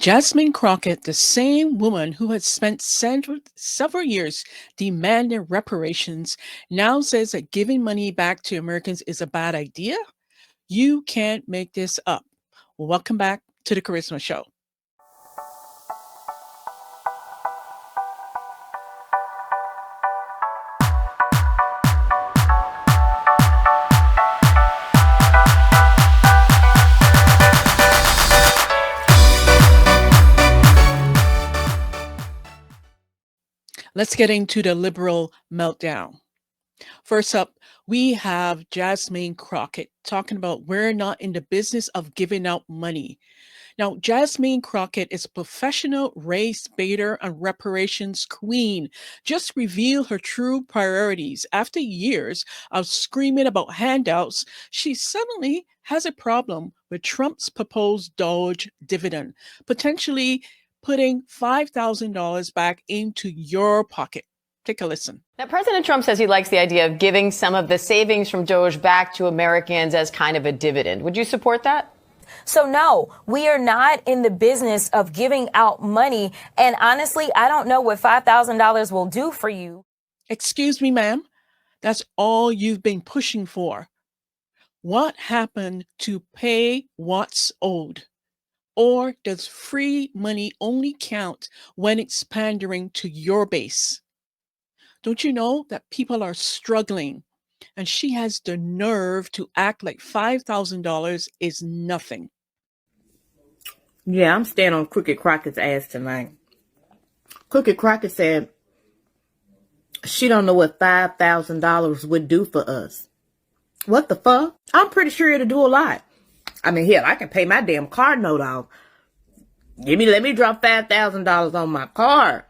Jasmine Crockett, the same woman who had spent several years demanding reparations, now says that giving money back to Americans is a bad idea? You can't make this up. Welcome back to the Kharisma Show. Let's get into the liberal meltdown. First up, we have Jasmine Crockett talking about we're not in the business of giving out money. Now, Jasmine Crockett is a professional race baiter and reparations queen. Just revealed her true priorities. After years of screaming about handouts, she suddenly has a problem with Trump's proposed DOGE dividend, potentially putting $5,000 back into your pocket. Take a listen. Now, President Trump says he likes the idea of giving some of the savings from DOGE back to Americans as kind of a dividend. Would you support that? So, no, we are not in the business of giving out money. And honestly, I don't know what $5,000 will do for you. Excuse me, ma'am. That's all you've been pushing for. What happened to pay what's owed? Or does free money only count when it's pandering to your base? Don't you know that people are struggling? And she has the nerve to act like $5,000 is nothing. Yeah, I'm staying on Crooked Crockett's ass tonight. Crooked Crockett said she don't know what $5,000 would do for us. What the fuck? I'm pretty sure it'll do a lot. I mean, hell, I can pay my damn car note off. Let me drop $5,000 on my car.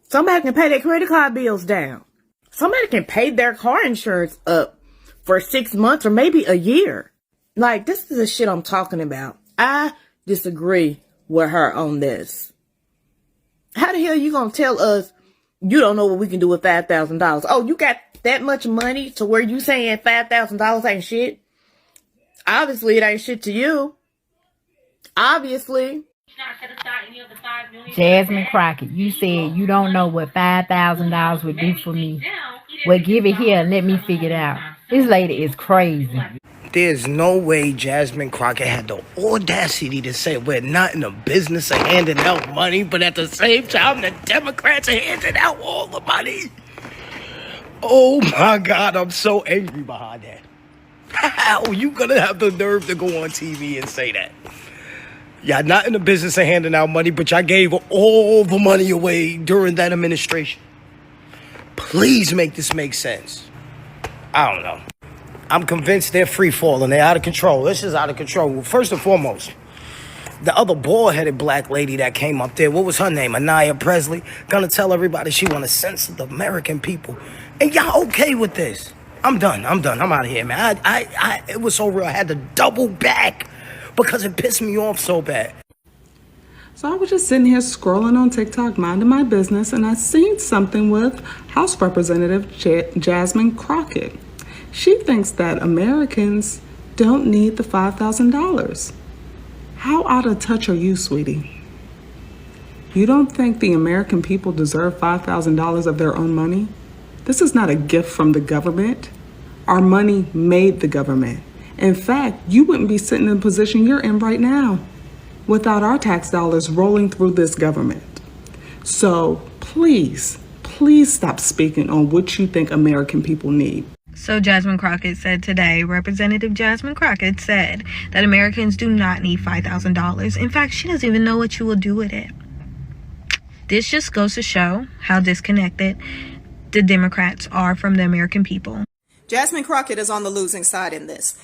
Somebody can pay their credit card bills down. Somebody can pay their car insurance up for 6 months or maybe a year. Like, this is the shit I'm talking about. I disagree with her on this. How the hell you gonna tell us you don't know what we can do with $5,000? Oh, you got that much money to where you saying $5,000 ain't shit? Obviously, it ain't shit to you. Obviously. Jasmine Crockett, you said you don't know what $5,000 would do for me. Well, give it here and let me figure it out. This lady is crazy. There's no way Jasmine Crockett had the audacity to say we're not in the business of handing out money, but at the same time, the Democrats are handing out all the money. Oh my God, I'm so angry behind that. How are you gonna have the nerve to go on TV and say that? Y'all not in the business of handing out money, but y'all gave all the money away during that administration. Please make this make sense. I don't know. I'm convinced they're free falling. They're out of control. This is out of control. First and foremost, the other bald-headed black lady that came up there, what was her name? Anaya Presley, gonna tell everybody she want to censor the American people. And y'all okay with this? I'm done. I'm out of here, man. It was so real. I had to double back because it pissed me off so bad. So I was just sitting here scrolling on TikTok, minding my business, and I seen something with House Representative Jasmine Crockett. She thinks that Americans don't need the $5,000. How out of touch are you, sweetie? You don't think the American people deserve $5,000 of their own money? This is not a gift from the government. Our money made the government. In fact, you wouldn't be sitting in the position you're in right now without our tax dollars rolling through this government. So please stop speaking on what you think American people need. So Jasmine Crockett said today, Representative Jasmine Crockett said that Americans do not need $5,000. In fact, she doesn't even know what you will do with it. This just goes to show how disconnected the Democrats are from the American people. Jasmine Crockett is on the losing side in this.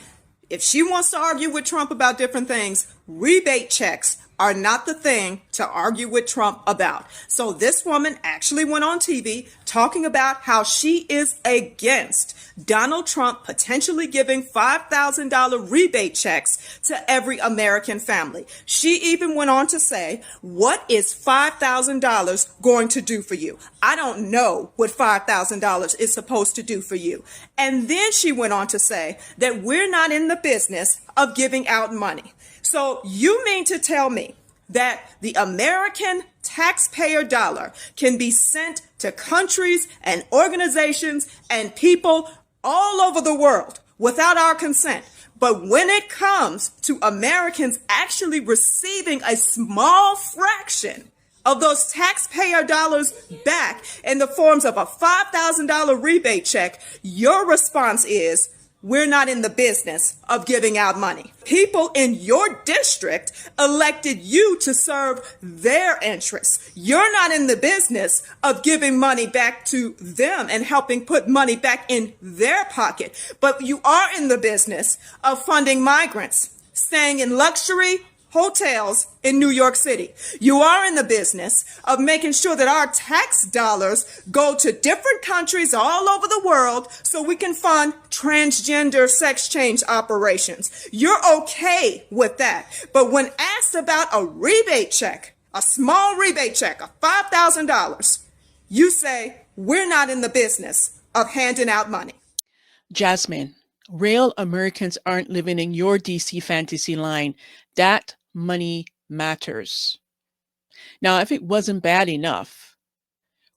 If she wants to argue with Trump about different things, rebate checks are not the thing to argue with Trump about. So this woman actually went on TV talking about how she is against Donald Trump potentially giving $5,000 rebate checks to every American family. She even went on to say, what is $5,000 going to do for you? I don't know what $5,000 is supposed to do for you. And then she went on to say that we're not in the business of giving out money. So you mean to tell me that the American taxpayer dollar can be sent to countries and organizations and people all over the world without our consent. But when it comes to Americans actually receiving a small fraction of those taxpayer dollars back in the forms of a $5,000 rebate check, your response is, we're not in the business of giving out money. People in your district elected you to serve their interests. You're not in the business of giving money back to them and helping put money back in their pocket. But you are in the business of funding migrants, staying in luxury hotels in New York City. You are in the business of making sure that our tax dollars go to different countries all over the world so we can fund transgender sex change operations. You're okay with that. But when asked about a rebate check, a small rebate check of $5,000, you say, we're not in the business of handing out money. Jasmine, real Americans aren't living in your DC fantasy line. That money matters. Now, if it wasn't bad enough,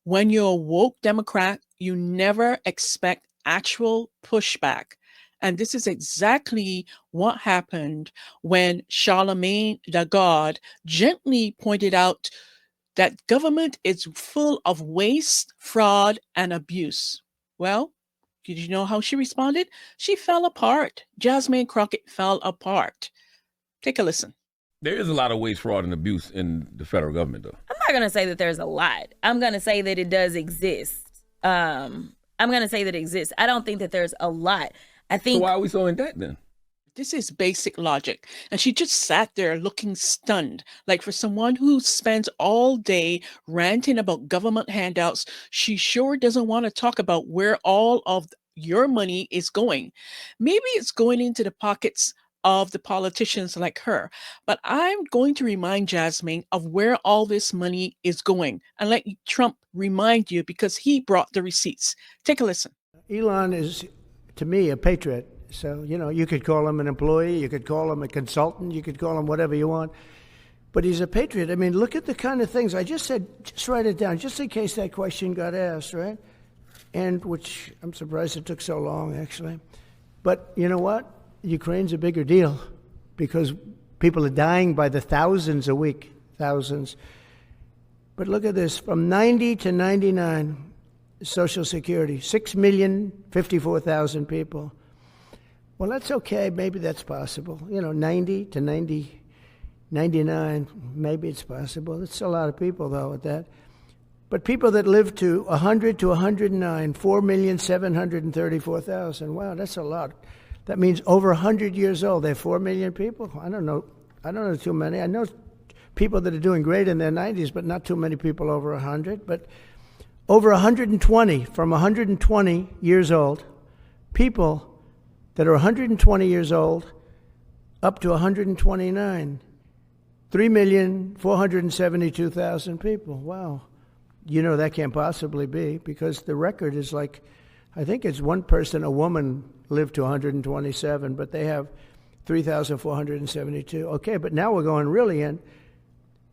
when you're a woke Democrat, you never expect actual pushback. And this is exactly what happened when Charlemagne the God gently pointed out that government is full of waste, fraud, and abuse. Well, did you know how she responded? She fell apart. Jasmine Crockett fell apart. Take a listen. There is a lot of waste, fraud, and abuse in the federal government, though. I'm not going to say that there's a lot. I'm going to say that it does exist. I'm going to say that it exists. I don't think that there's a lot. I think. So why are we so in debt then? This is basic logic. And she just sat there looking stunned. Like, for someone who spends all day ranting about government handouts, she sure doesn't want to talk about where all of your money is going. Maybe it's going into the pockets of the politicians like her. But I'm going to remind Jasmine of where all this money is going and let Trump remind you, because he brought the receipts. Take a listen. Elon is, to me, a patriot. So, you could call him an employee, you could call him a consultant, you could call him whatever you want. But he's a patriot. I mean, look at the kind of things I just said. Just write it down, just in case that question got asked, right? And which I'm surprised it took so long, actually. But you know what? Ukraine's a bigger deal because people are dying by the thousands a week, thousands. But look at this, from 90 to 99, Social Security, 6,054,000 people. Well, that's okay, maybe that's possible. 90 to 99, maybe it's possible. It's a lot of people, though, at that. But people that live to 100 to 109, 4,734,000. Wow, that's a lot. That means over 100 years old. They're 4 million people? I don't know too many. I know people that are doing great in their 90s, but not too many people over 100. But over 120, from 120 years old, people that are 120 years old up to 129, 3,472,000 people. Wow. That can't possibly be, because the record is like, I think it's one person, a woman, lived to 127, but they have 3,472. Okay, but now we're going really in.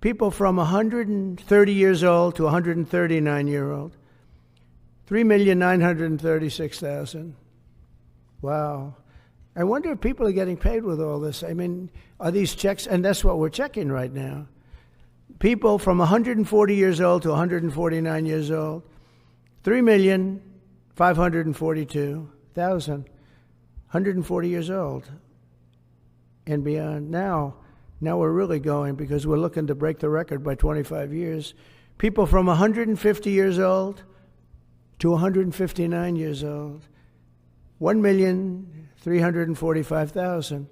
People from 130 years old to 139-year-old, 3,936,000. Wow. I wonder if people are getting paid with all this. I mean, are these checks? And that's what we're checking right now. People from 140 years old to 149 years old, 3,542,000, 140 years old and beyond. Now we're really going, because we're looking to break the record by 25 years. People from 150 years old to 159 years old, 1,345,000.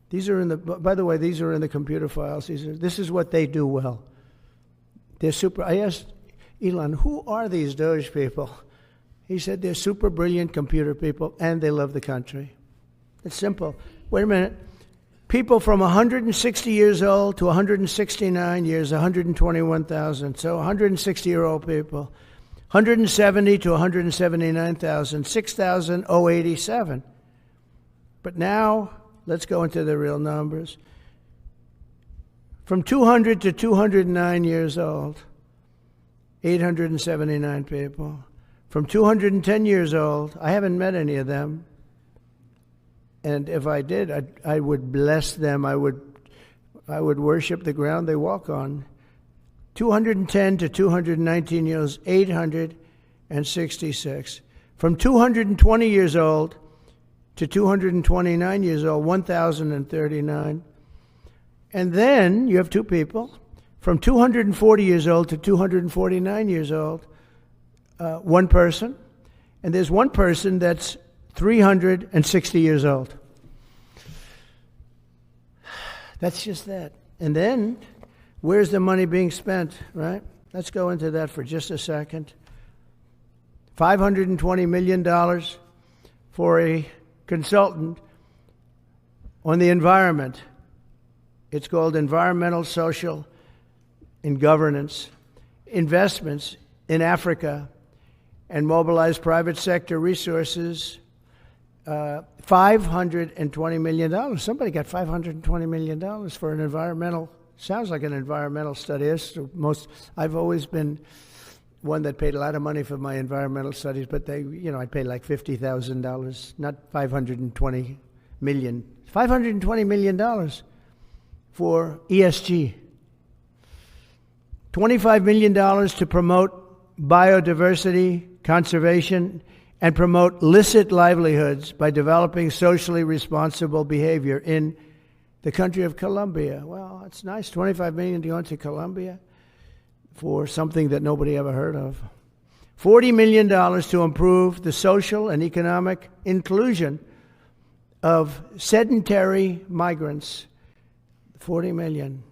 These are by the way, these are in the computer files. This is what they do well. They're super. I asked Elon, who are these DOGE people? He said they're super brilliant computer people and they love the country. It's simple. Wait a minute. People from 160 years old to 169 years, 121,000. So 160-year-old people. 170 to 179,000, 6,087. But now, let's go into the real numbers. From 200 to 209 years old, 879 people. From 210 years old, I haven't met any of them. And if I did, I would bless them. I would worship the ground they walk on. 210 to 219 years, 866. From 220 years old to 229 years old, 1,039. And then you have two people, from 240 years old to 249 years old, one person. And there's one person that's 360 years old. That's just that. And then, where's the money being spent, right? Let's go into that for just a second. $520 million for a consultant on the environment. It's called Environmental, Social, and Governance. Investments in Africa and mobilize private sector resources. $520 million. Somebody got $520 million for an environmental, sounds like an environmental study. I've always been one that paid a lot of money for my environmental studies, but I paid like $50,000, not $520 million. $520 million for ESG. $25 million to promote biodiversity, conservation, and promote licit livelihoods by developing socially responsible behavior in the country of Colombia. Well, it's nice, $25 million to go into Colombia for something that nobody ever heard of. $40 million to improve the social and economic inclusion of sedentary migrants. $40 million.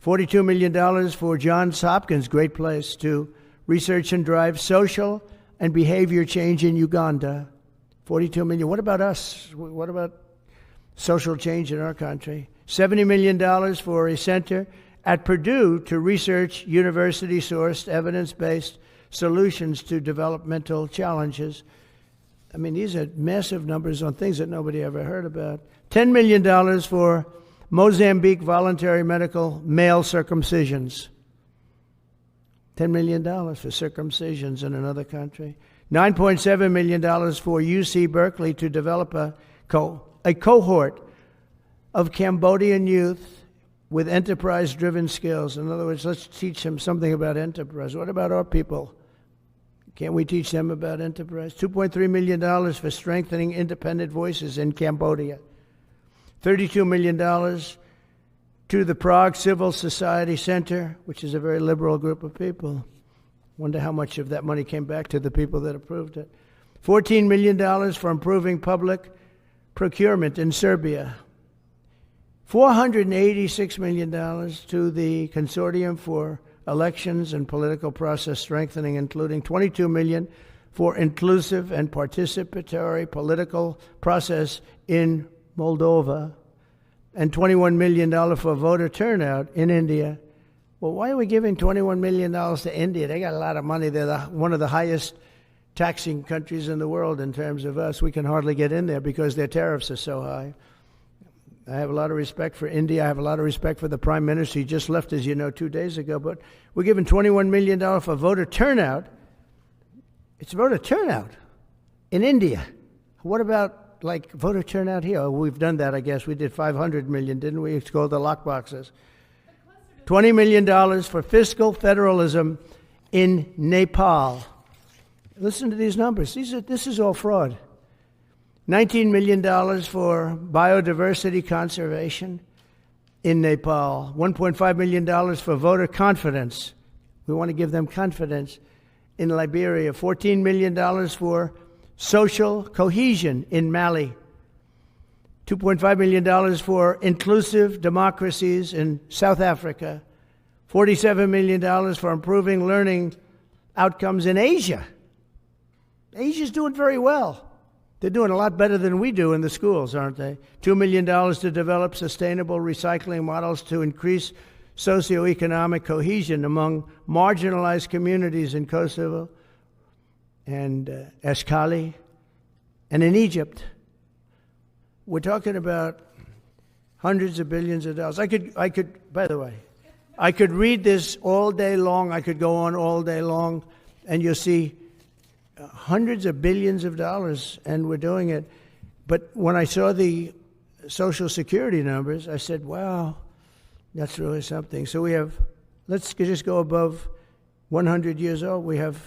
$42 million for Johns Hopkins, great place, to research and drive social and behavior change in Uganda. $42 million. What about us? What about social change in our country? $70 million for a center at Purdue to research university-sourced, evidence-based solutions to developmental challenges. I mean, these are massive numbers on things that nobody ever heard about. $10 million for Mozambique voluntary medical male circumcisions. $10 million for circumcisions in another country. $9.7 million for UC Berkeley to develop a cohort of Cambodian youth with enterprise-driven skills. In other words, let's teach them something about enterprise. What about our people? Can't we teach them about enterprise? $2.3 million for strengthening independent voices in Cambodia. $32 million to the Prague Civil Society Center, which is a very liberal group of people. Wonder how much of that money came back to the people that approved it. $14 million for improving public procurement in Serbia. $486 million to the Consortium for Elections and Political Process Strengthening, including $22 million for inclusive and participatory political process in Moldova, and $21 million for voter turnout in India. Well, why are we giving $21 million to India? They got a lot of money. They're one of the highest taxing countries in the world in terms of us. We can hardly get in there because their tariffs are so high. I have a lot of respect for India. I have a lot of respect for the Prime Minister. He just left, as you know, 2 days ago. But we're giving $21 million for voter turnout. It's voter turnout in India. What about, like, voter turnout here? Oh, we've done that, I guess. We did $500 million, didn't we? It's called the lockboxes. $20 million for fiscal federalism in Nepal. Listen to these numbers. This is all fraud. $19 million for biodiversity conservation in Nepal. $1.5 million for voter confidence. We want to give them confidence in Liberia. $14 million for social cohesion in Mali. $2.5 million for inclusive democracies in South Africa. $47 million for improving learning outcomes in Asia. Asia's doing very well. They're doing a lot better than we do in the schools, aren't they? $2 million to develop sustainable recycling models to increase socioeconomic cohesion among marginalized communities in Kosovo and Eshkali and in Egypt. We're talking about hundreds of billions of dollars. I could, by the way, I could read this all day long. I could go on all day long, and you'll see hundreds of billions of dollars, and we're doing it. But when I saw the Social Security numbers, I said, wow, that's really something. So we have, let's just go above 100 years old. We have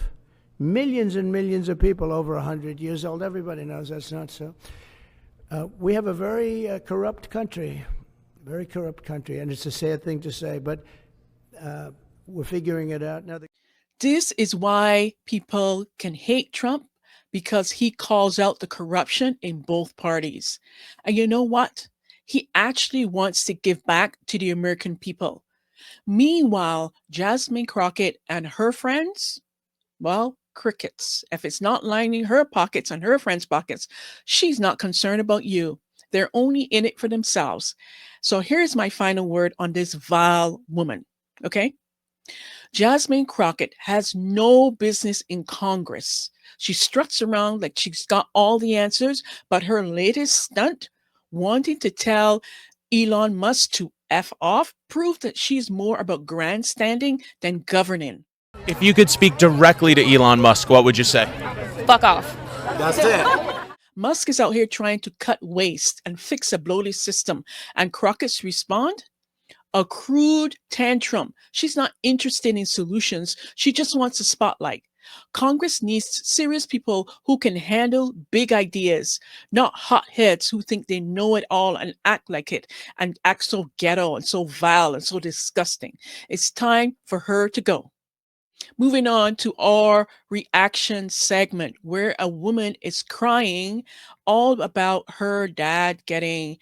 millions and millions of people over 100 years old. Everybody knows that's not so. We have a very corrupt country, and it's a sad thing to say, but we're figuring it out now. This is why people can hate Trump, because he calls out the corruption in both parties. And you know what? He actually wants to give back to the American people. Meanwhile, Jasmine Crockett and her friends, well, crickets. If it's not lining her pockets and her friends' pockets, she's not concerned about you. They're only in it for themselves. So here's my final word on this vile woman, okay? Jasmine Crockett has no business in Congress. She struts around like she's got all the answers, but her latest stunt, wanting to tell Elon Musk to F off, proved that she's more about grandstanding than governing. If you could speak directly to Elon Musk, what would you say? Fuck off. That's it. Musk is out here trying to cut waste and fix a bloated system. And Crockett's respond? A crude tantrum. She's not interested in solutions. She just wants a spotlight. Congress needs serious people who can handle big ideas, not hotheads who think they know it all and act like it and act so ghetto and so vile and so disgusting. It's time for her to go. Moving on to our reaction segment, where a woman is crying all about her dad getting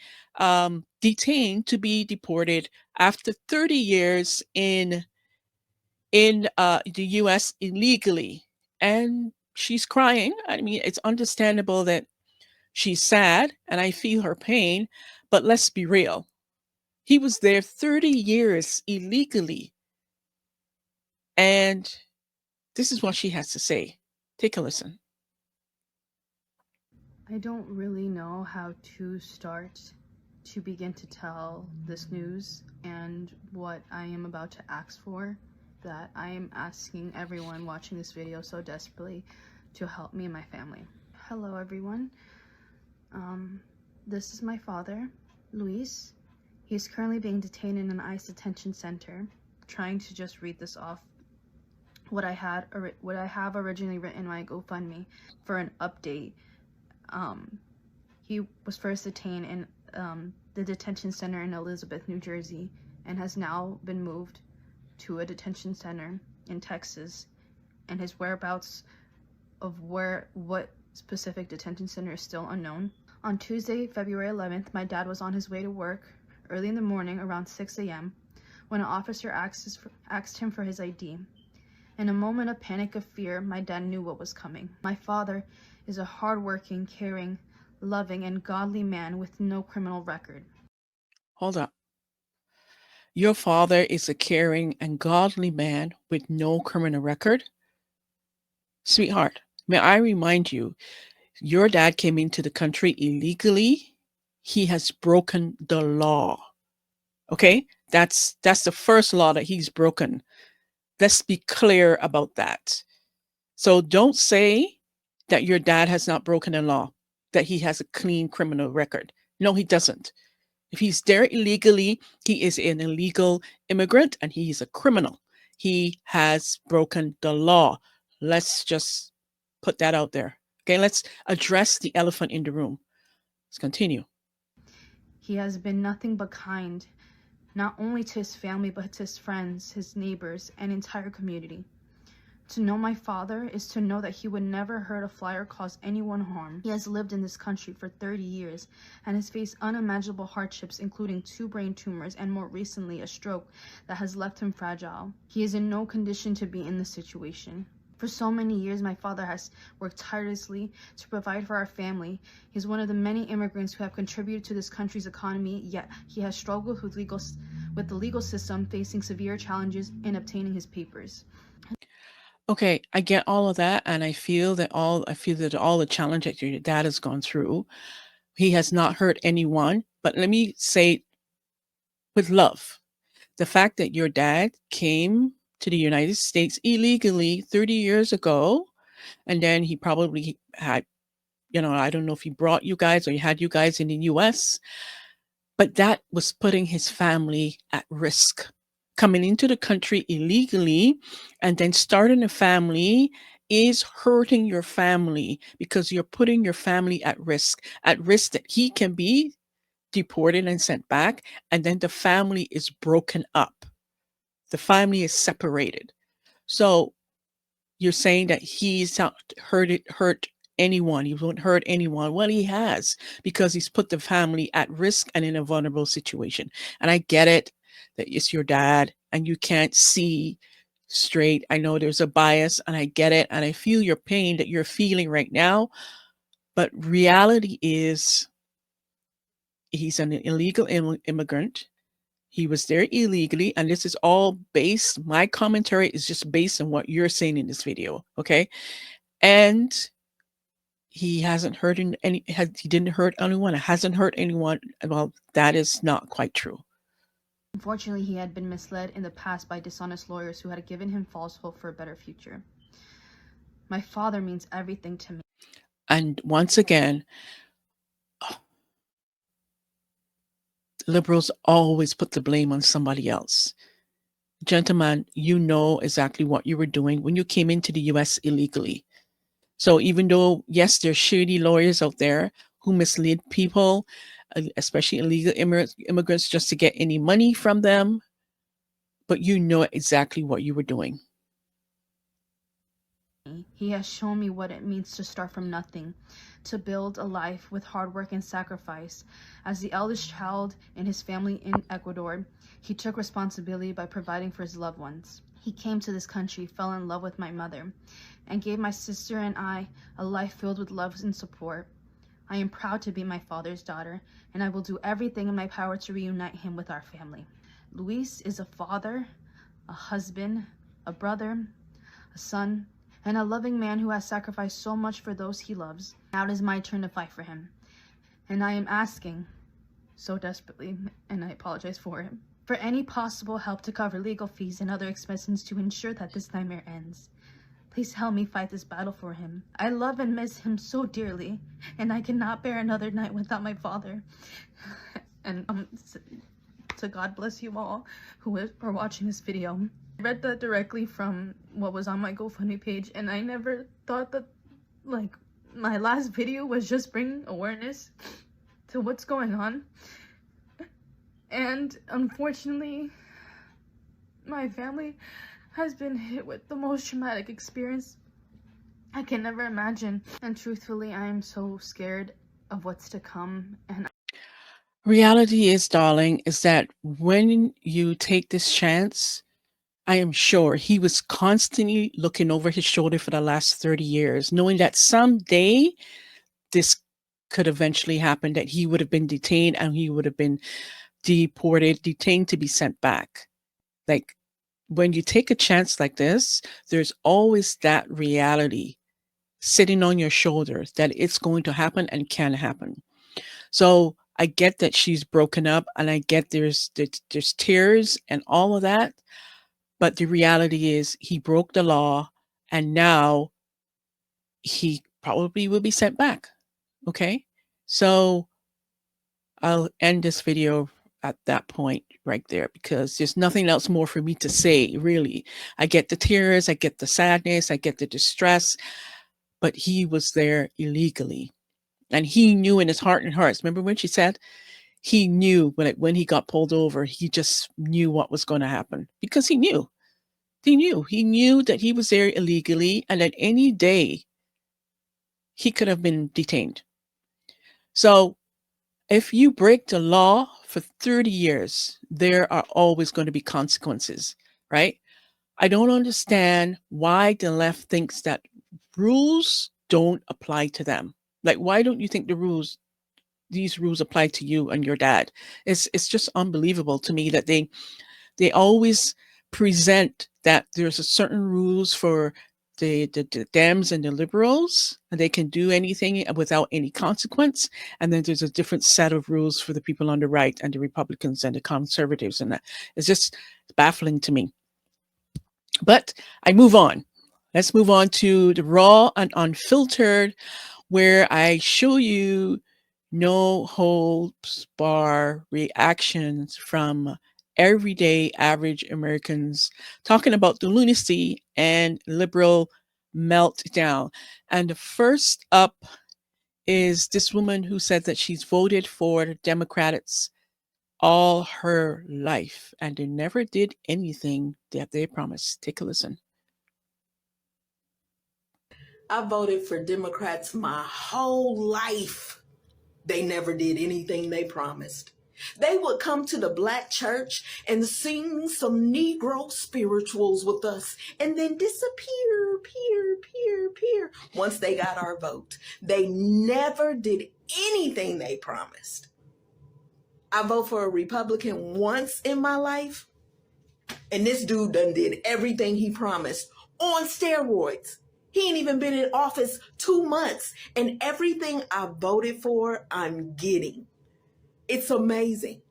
detained to be deported after 30 years in the U.S. illegally. And she's crying. I mean, it's understandable that she's sad, and I feel her pain, but let's be real. He was there 30 years illegally. And this is what she has to say. Take a listen. I don't really know how to start to begin to tell this news and what I am about to ask for, that I am asking everyone watching this video so desperately to help me and my family. Hello everyone. This is my father, Luis. He's currently being detained in an ICE detention center. Trying to just read this off what I have originally written my GoFundMe for an update. He was first detained in the detention center in Elizabeth, New Jersey, and has now been moved to a detention center in Texas, and his whereabouts of what specific detention center is still unknown. On Tuesday, February 11th, my dad was on his way to work early in the morning around 6 a.m. when an officer asked him for his ID. In a moment of panic of fear, my dad knew what was coming. My father is a hardworking, caring, loving, and godly man with no criminal record. Hold up. Your father is a caring and godly man with no criminal record? Sweetheart, may I remind you, your dad came into the country illegally. He has broken the law. Okay? That's the first law that he's broken. Let's be clear about that. So don't say that your dad has not broken the law, that he has a clean criminal record. No, he doesn't. If he's there illegally, he is an illegal immigrant and he's a criminal. He has broken the law. Let's just put that out there. Okay, let's address the elephant in the room. Let's continue. He has been nothing but kind, not only to his family, but to his friends, his neighbors, and entire community. To know my father is to know that he would never hurt a fly or cause anyone harm. He has lived in this country for 30 years and has faced unimaginable hardships, including 2 brain tumors and more recently a stroke that has left him fragile. He is in no condition to be in this situation. For so many years, my father has worked tirelessly to provide for our family. He's one of the many immigrants who have contributed to this country's economy, yet he has struggled with the legal system, facing severe challenges in obtaining his papers. Okay, I get all of that, and I feel that all the challenge that your dad has gone through, he has not hurt anyone. But let me say with love, The fact that your dad came to the United States illegally 30 years ago, and then he probably had, I don't know if he brought you guys or he had you guys in the US, but that was putting his family at risk. Coming into the country illegally and then starting a family is hurting your family because you're putting your family at risk that he can be deported and sent back, and then the family is broken up. The family is separated. So you're saying that he's not hurt anyone. He won't hurt anyone. Well, he has, because he's put the family at risk and in a vulnerable situation. And I get it that it's your dad and you can't see straight. I know there's a bias, and I get it. And I feel your pain that you're feeling right now. But reality is, he's an illegal immigrant. He was there illegally, and this is all based, my commentary is just based on what you're saying in this video, okay? And he hasn't hurt he didn't hurt anyone, hasn't hurt anyone. Well, that is not quite true. Unfortunately, he had been misled in the past by dishonest lawyers who had given him false hope for a better future. My father means everything to me. And once again, liberals always put the blame on somebody else. Gentlemen, you know exactly what you were doing when you came into the US illegally. So even though, yes, there's shady lawyers out there who mislead people, especially illegal immigrants, just to get any money from them, but you know exactly what you were doing. He has shown me what it means to start from nothing, to build a life with hard work and sacrifice. As the eldest child in his family in Ecuador, he took responsibility by providing for his loved ones. He came to this country, fell in love with my mother, and gave my sister and I a life filled with love and support. I am proud to be my father's daughter, and I will do everything in my power to reunite him with our family. Luis is a father, a husband, a brother, a son, and a loving man who has sacrificed so much for those he loves. Now it is my turn to fight for him. And I am asking, so desperately, and I apologize for it, for any possible help to cover legal fees and other expenses to ensure that this nightmare ends. Please help me fight this battle for him. I love and miss him so dearly, and I cannot bear another night without my father. And to God bless you all who are watching this video. I read that directly from what was on my GoFundMe page, and I never thought that, like, my last video was just bringing awareness to what's going on. And unfortunately, my family has been hit with the most traumatic experience I can never imagine. And truthfully, I am so scared of what's to come. And reality is, darling, is that when you take this chance, I am sure he was constantly looking over his shoulder for the last 30 years, knowing that someday this could eventually happen, that he would have been detained and he would have been detained to be sent back. Like, when you take a chance like this, there's always that reality sitting on your shoulders that it's going to happen and can happen. So I get that she's broken up, and I get there's tears and all of that. But the reality is he broke the law, and now he probably will be sent back. Okay? So I'll end this video at that point right there, because there's nothing else more for me to say, really. I get the tears, I get the sadness, I get the distress, but he was there illegally. And he knew in his heart and hearts. Remember when she said he knew when he got pulled over, he just knew what was going to happen, because he knew. He knew that he was there illegally, and that any day he could have been detained. So if you break the law for 30 years, there are always going to be consequences, right? I don't understand why the left thinks that rules don't apply to them. Like, why don't you think these rules apply to you and your dad? It's just unbelievable to me that they always present that there's a certain rules for the Dems and the liberals, and they can do anything without any consequence. And then there's a different set of rules for the people on the right and the Republicans and the conservatives. And that is just baffling to me. But I move on. Let's move on to the Raw and Unfiltered, where I show you no holds bar reactions from everyday average Americans talking about the lunacy and liberal meltdown. And the first up is this woman who said that she's voted for the Democrats all her life and they never did anything that they promised. Take a listen. I voted for Democrats my whole life. They never did anything they promised. They would come to the black church and sing some Negro spirituals with us and then disappear, peer. Once they got our vote, they never did anything they promised. I vote for a Republican once in my life, and this dude done did everything he promised on steroids. He ain't even been in office 2 months, and everything I voted for, I'm getting. It's amazing.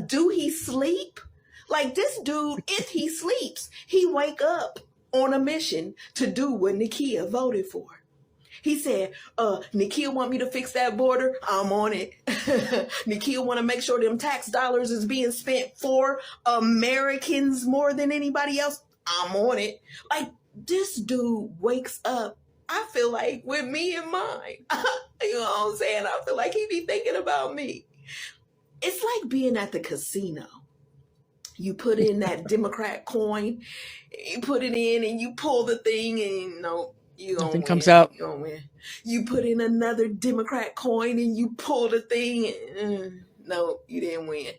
Do he sleep? Like this dude, if he sleeps, he wake up on a mission to do what Nakia voted for. He said, Nakia want me to fix that border. I'm on it. Nakia want to make sure them tax dollars is being spent for Americans more than anybody else. I'm on it. Like this dude wakes up, I feel like, with me in mind. You know what I'm saying? I feel like he be thinking about me. It's like being at the casino. You put in that Democrat coin, you put it in and you pull the thing and no, you gonna Nothing win. comes out. You gonna win. You put in another Democrat coin and you pull the thing and no, you didn't win.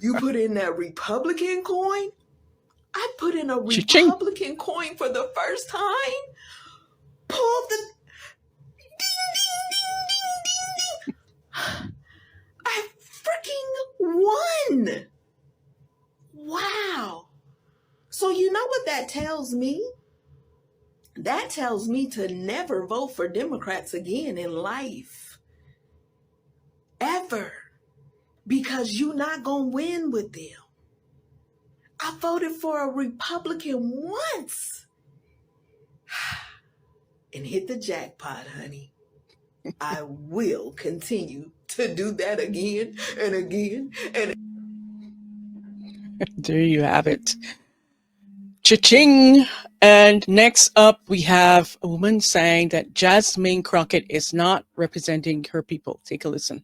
You put in that Republican coin. I put in a Cha-ching. Republican coin for the first time. Pulled the ding. I freaking won. Wow. So you know what that tells me? That tells me to never vote for Democrats again in life. Ever. Because you're not going to win with them. I voted for a Republican once. And hit the jackpot, honey. I will continue to do that again and again and There you have it. Cha-ching! And next up, we have a woman saying that Jasmine Crockett is not representing her people. Take a listen.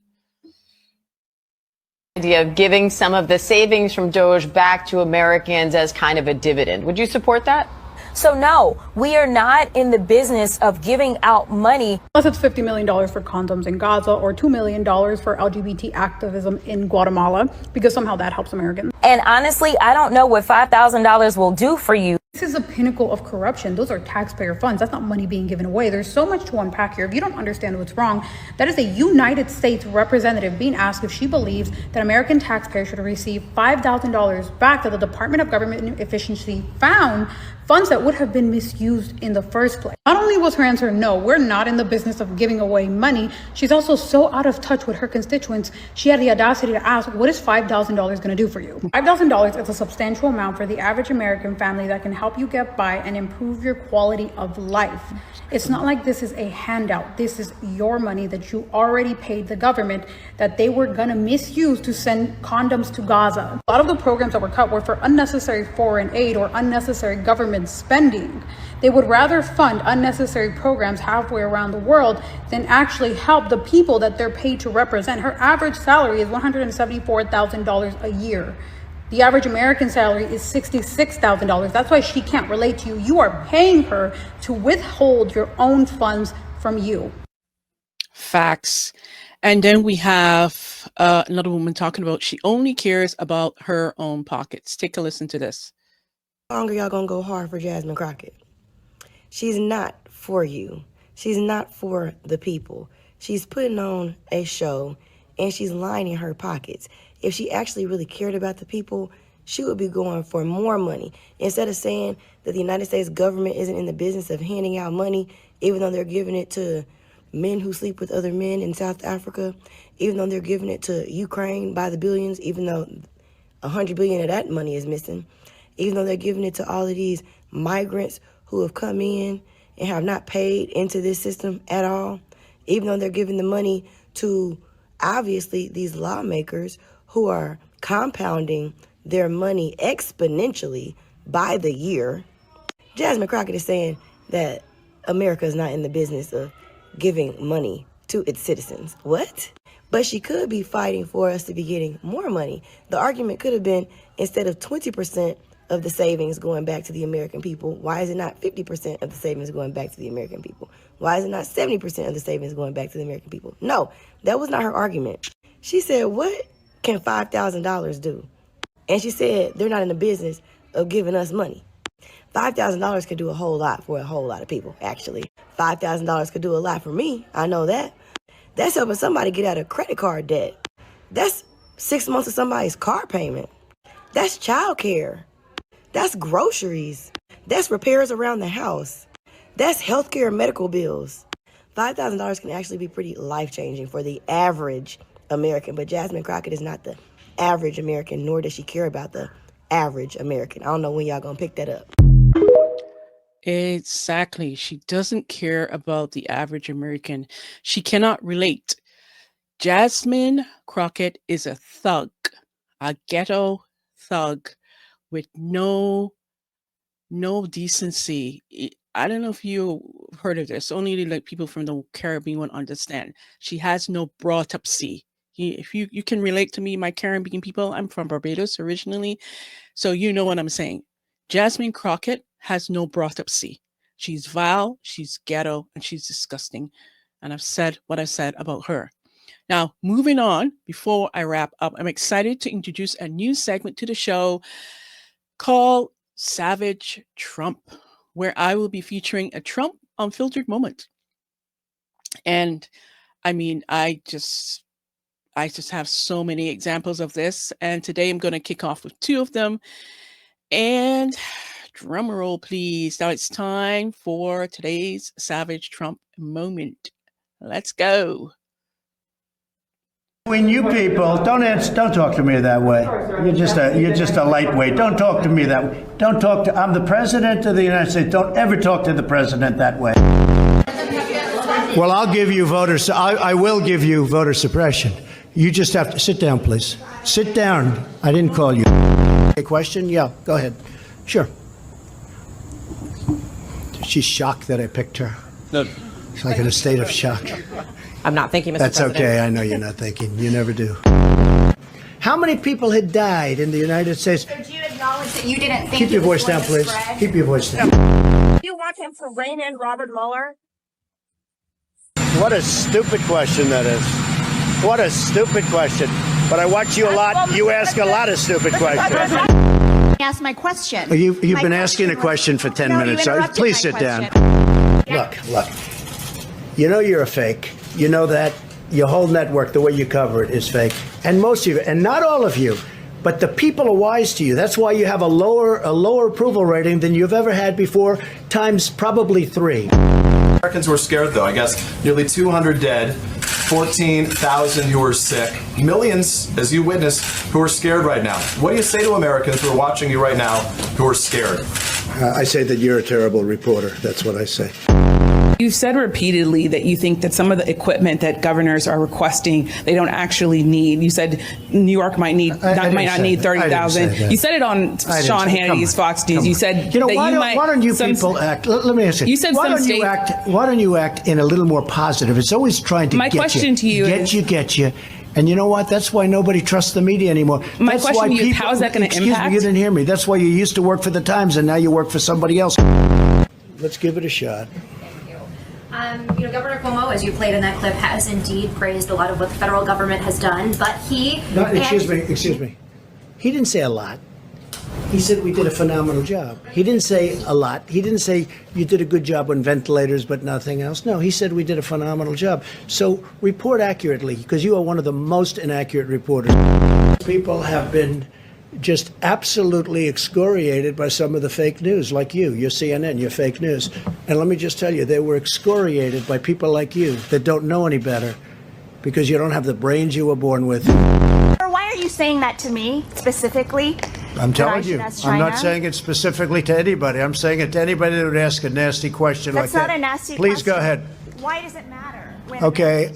Idea of giving some of the savings from DOGE back to Americans as kind of a dividend. Would you support that? So no, we are not in the business of giving out money. Unless it's $50 million for condoms in Gaza or $2 million for LGBT activism in Guatemala, because somehow that helps Americans. And honestly, I don't know what $5,000 will do for you. This is a pinnacle of corruption. Those are taxpayer funds. That's not money being given away. There's so much to unpack here. If you don't understand what's wrong, that is a United States representative being asked if she believes that American taxpayers should receive $5,000 back that the Department of Government Efficiency found funds that would have been misused in the first place. Not only was her answer no, we're not in the business of giving away money, she's also so out of touch with her constituents, she had the audacity to ask, what is $5,000 going to do for you? $5,000 is a substantial amount for the average American family that can help you get by and improve your quality of life. It's not like this is a handout. This is your money that you already paid the government that they were going to misuse to send condoms to Gaza. A lot of the programs that were cut were for unnecessary foreign aid or unnecessary government spending. They would rather fund unnecessary programs halfway around the world than actually help the people that they're paid to represent. Her average salary is $174,000 a year. The average American salary is $66,000. That's why she can't relate to you. You are paying her to withhold your own funds from you. Facts. And then we have another woman talking about she only cares about her own pockets. Take a listen to this. How long are y'all gonna go hard for Jasmine Crockett? She's not for you. She's not for the people. She's putting on a show and she's lining her pockets. If she actually really cared about the people, she would be going for more money. Instead of saying that the United States government isn't in the business of handing out money, even though they're giving it to men who sleep with other men in South Africa, even though they're giving it to Ukraine by the billions, even though 100 billion of that money is missing, even though they're giving it to all of these migrants who have come in and have not paid into this system at all, even though they're giving the money to, obviously, these lawmakers who are compounding their money exponentially by the year. Jasmine Crockett is saying that America is not in the business of giving money to its citizens. What? But she could be fighting for us to be getting more money. The argument could have been, instead of 20% of the savings going back to the American people, why is it not 50% of the savings going back to the American people? Why is it not 70% of the savings going back to the American people? No, that was not her argument. She said, what can $5,000 do? And she said, they're not in the business of giving us money. $5,000 could do a whole lot for a whole lot of people, actually. $5,000 could do a lot for me, I know that. That's helping somebody get out of credit card debt. That's 6 months of somebody's car payment. That's childcare. That's groceries. That's repairs around the house. That's healthcare and medical bills. $5,000 can actually be pretty life-changing for the average American, but Jasmine Crockett is not the average American, nor does she care about the average American. I don't know when y'all gonna pick that up. Exactly. She doesn't care about the average American. She cannot relate. Jasmine Crockett is a thug, a ghetto thug with no decency. I don't know if you heard of this. Only like people from the Caribbean would understand. She has no brought up C. If you can relate to me, my Caribbean people, I'm from Barbados originally, so you know what I'm saying. Jasmine Crockett has no brought up C. She's vile, she's ghetto, and she's disgusting. And I've said what I said about her. Now, moving on, before I wrap up, I'm excited to introduce a new segment to the show called Savage Trump, where I will be featuring a Trump unfiltered moment. And I mean, I just have so many examples of this. And today I'm going to kick off with two of them. And drum roll, please. Now it's time for today's Savage Trump moment. Let's go. When you people don't talk to me that way. You're just a lightweight. Don't talk to me that way. I'm the president of the United States. Don't ever talk to the president that way. Well, I'll give you voters. I will give you voter suppression. You just have to sit down, please. Sit down. I didn't call you. A question? Yeah, go ahead. Sure. She's shocked that I picked her. No. She's like in a state of shock. I'm not thinking, Mr. That's President. okay. I know you're not thinking. You never do. How many people had died in the United States? So do you acknowledge that you didn't think Keep your voice down, please. Keep your voice down. Do you want him to rein in Robert Mueller? What a stupid question that is. What a stupid question. But I watch you a lot. You ask a lot of stupid questions. Ask my question. You've been asking a question for 10 minutes. So please sit down. Look. You know you're a fake. You know that. Your whole network, the way you cover it, is fake. And most of you, and not all of you, but the people are wise to you. That's why you have a lower approval rating than you've ever had before, times probably 3. Americans were scared, though. I guess nearly 200 dead, 14,000 who are sick, millions, as you witnessed, who are scared right now. What do you say to Americans who are watching you right now who are scared? I say that you're a terrible reporter. That's what I say. You've said repeatedly that you think that some of the equipment that governors are requesting, they don't actually need. You said New York might not need 30,000. You said it on Sean Hannity's Fox News. You said why don't you people act? Let me ask you. You said why don't you act in a little more positive? It's always trying to my question to you is get you. And you know what? That's why nobody trusts the media anymore. My question to you is, how is that going to impact? Excuse me, you didn't hear me. That's why you used to work for the Times and now you work for somebody else. Let's give it a shot. Governor Cuomo, as you played in that clip, has indeed praised a lot of what the federal government has done, but Excuse me. He didn't say a lot. He said we did a phenomenal job. He didn't say a lot. He didn't say you did a good job on ventilators but nothing else. No, he said we did a phenomenal job. So report accurately, because you are one of the most inaccurate reporters. People have been just absolutely excoriated by some of the fake news, like you. You're CNN, you're fake news. And let me just tell you, they were excoriated by people like you that don't know any better because you don't have the brains you were born with. Why are you saying that to me specifically? I'm telling you, I'm not saying it specifically to anybody. I'm saying it to anybody that would ask a nasty question like that. That's not a nasty Please question. go ahead. Why does it matter? Okay,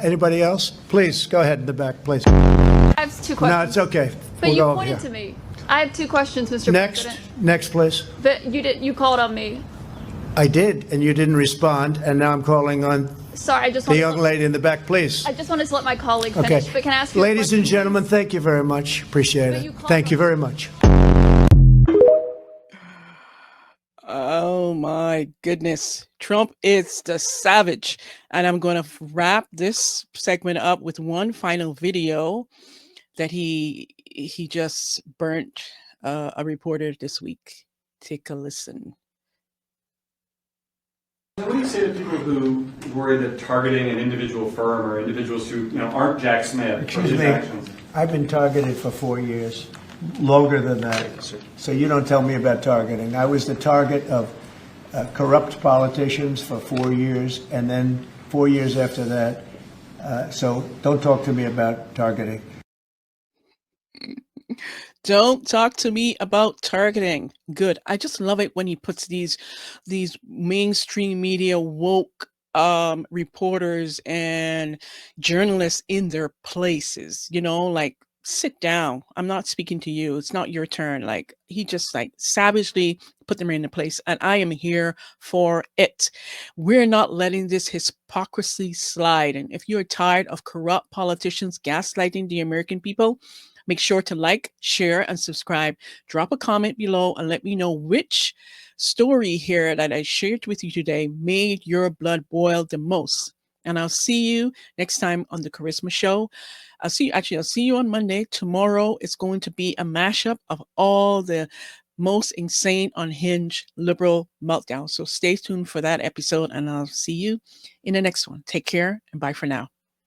anybody else? Please, go ahead in the back, please. I have two questions. No, it's okay. But We'll you go over pointed here. to me. I have two questions, Mr. Next, President. next, please. But you called on me. I did, and you didn't respond, and now I'm calling on Sorry, I just the wanted young to, lady in the back, please. I just wanted to let my colleague Okay. finish. But can I ask you a Ladies and question? gentlemen, thank you very much. Appreciate it. Thank you very much. Oh my goodness. Trump is the savage. And I'm going to wrap this segment up with one final video that he just burnt a reporter this week. Take a listen. What do you say to people who worry that targeting an individual firm or individuals who aren't Jack Smith for Excuse his me, actions? I've been targeted for 4 years, longer than that. So you don't tell me about targeting. I was the target of corrupt politicians for 4 years, and then 4 years after that. So don't talk to me about targeting. Don't talk to me about targeting. Good. I just love it when he puts these mainstream media woke reporters and journalists in their places, like sit down. I'm not speaking to you. It's not your turn. Like he just savagely put them in a place, and I am here for it. We're not letting this hypocrisy slide. And if you're tired of corrupt politicians gaslighting the American people, make sure to like, share, and subscribe. Drop a comment below and let me know which story here that I shared with you today made your blood boil the most. And I'll see you next time on the Kharisma Show. I'll see you on Monday. Tomorrow it's going to be a mashup of all the most insane, unhinged liberal meltdown. So stay tuned for that episode, and I'll see you in the next one. Take care and bye for now.